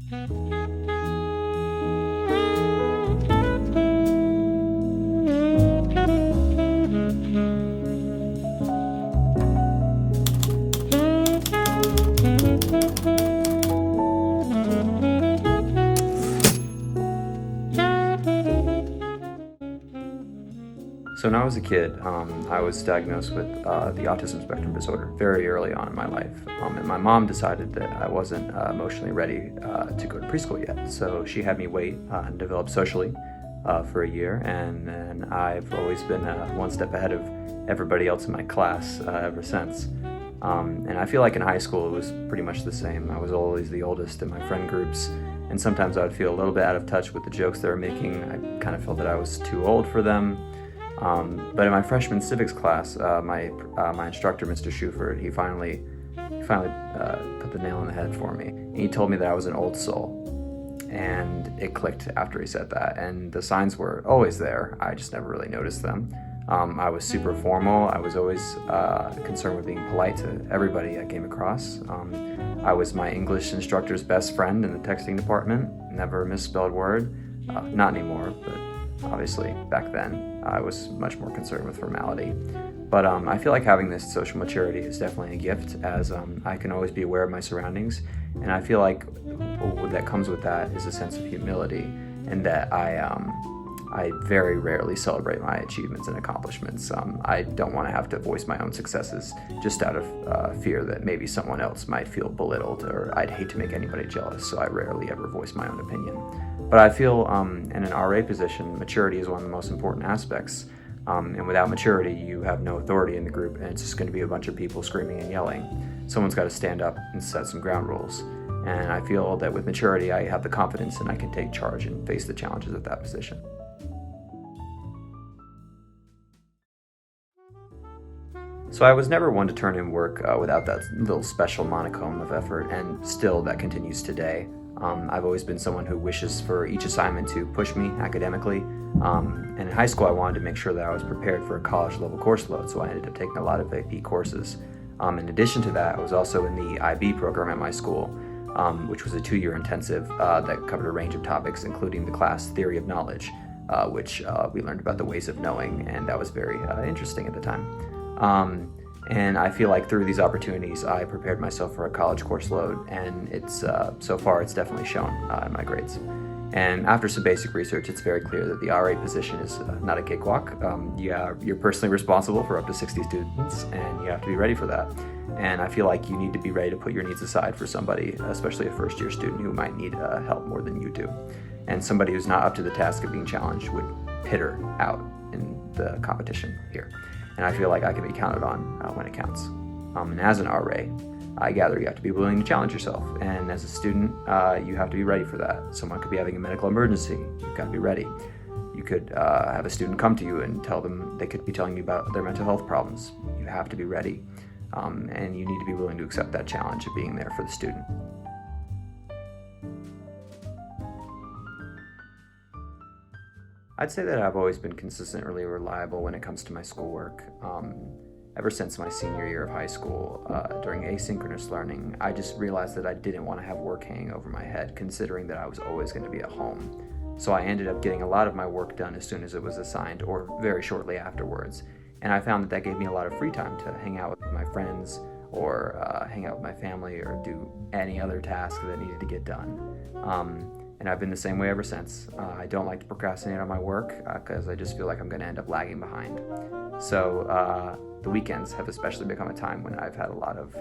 So when I was a kid, I was diagnosed with the autism spectrum disorder very early on in my life. And my mom decided that I wasn't emotionally ready to go to preschool yet. So she had me wait and develop socially for a year. And then I've always been one step ahead of everybody else in my class ever since. And I feel like in high school it was pretty much the same. I was always the oldest in my friend groups. And sometimes I would feel a little bit out of touch with the jokes they were making. I kind of felt that I was too old for them. But in my freshman civics class, my instructor, Mr. Schuford, he finally put the nail on the head for me. And he told me that I was an old soul, and it clicked after he said that. And the signs were always there. I just never really noticed them. I was super formal. I was always concerned with being polite to everybody I came across. I was my English instructor's best friend in the texting department. Never a misspelled word. Not anymore, but obviously back then I was much more concerned with formality. But I feel like having this social maturity is definitely a gift, as I can always be aware of my surroundings, and I feel like what that comes with that is a sense of humility, and that I very rarely celebrate my achievements and accomplishments. I don't want to have to voice my own successes just out of fear that maybe someone else might feel belittled, or I'd hate to make anybody jealous, so I rarely ever voice my own opinion. But I feel in an RA position, maturity is one of the most important aspects. And without maturity, you have no authority in the group, and it's just going to be a bunch of people screaming and yelling. Someone's got to stand up and set some ground rules. And I feel that with maturity, I have the confidence and I can take charge and face the challenges of that position. So I was never one to turn in work without that little special monicum of effort, and still that continues today. I've always been someone who wishes for each assignment to push me academically. And in high school, I wanted to make sure that I was prepared for a college-level course load, so I ended up taking a lot of AP courses. In addition to that, I was also in the IB program at my school, which was a 2-year intensive that covered a range of topics, including the class Theory of Knowledge, which we learned about the ways of knowing, and that was very interesting at the time. And I feel like through these opportunities, I prepared myself for a college course load, and it's so far it's definitely shown in my grades. And after some basic research, it's very clear that the RA position is not a cakewalk. You're personally responsible for up to 60 students, and you have to be ready for that. And I feel like you need to be ready to put your needs aside for somebody, especially a first-year student who might need help more than you do. And somebody who's not up to the task of being challenged would pitter out in the competition here. And I feel like I can be counted on when it counts. And as an RA, I gather you have to be willing to challenge yourself. And as a student, you have to be ready for that. Someone could be having a medical emergency. You've got to be ready. You could have a student come to you and tell them, they could be telling you about their mental health problems. You have to be ready. And you need to be willing to accept that challenge of being there for the student. I'd say that I've always been consistently reliable when it comes to my schoolwork. Ever since my senior year of high school, during asynchronous learning, I just realized that I didn't want to have work hanging over my head, considering that I was always going to be at home. So I ended up getting a lot of my work done as soon as it was assigned, or very shortly afterwards. And I found that that gave me a lot of free time to hang out with my friends, or hang out with my family, or do any other task that needed to get done. And I've been the same way ever since. I don't like to procrastinate on my work because I just feel like I'm going to end up lagging behind. So the weekends have especially become a time when I've had a lot of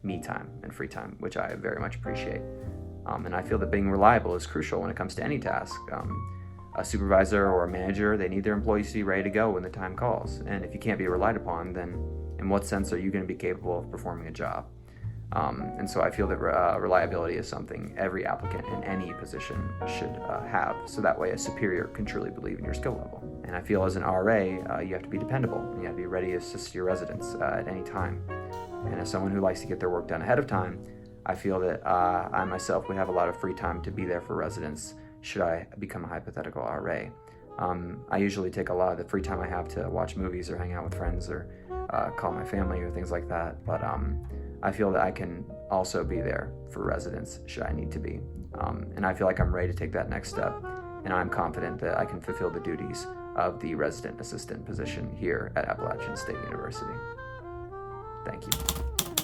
me time and free time, which I very much appreciate. And I feel that being reliable is crucial when it comes to any task. A supervisor or a manager, they need their employees to be ready to go when the time calls. And if you can't be relied upon, then in what sense are you going to be capable of performing a job? And so I feel that reliability is something every applicant in any position should have, so that way a superior can truly believe in your skill level. And I feel as an RA, you have to be dependable, and you have to be ready to assist your residents at any time. And as someone who likes to get their work done ahead of time, I feel that I myself would have a lot of free time to be there for residents should I become a hypothetical RA. I usually take a lot of the free time I have to watch movies or hang out with friends or call my family or things like that, but I feel that I can also be there for residents should I need to be. And I feel like I'm ready to take that next step, and I'm confident that I can fulfill the duties of the resident assistant position here at Appalachian State University. Thank you.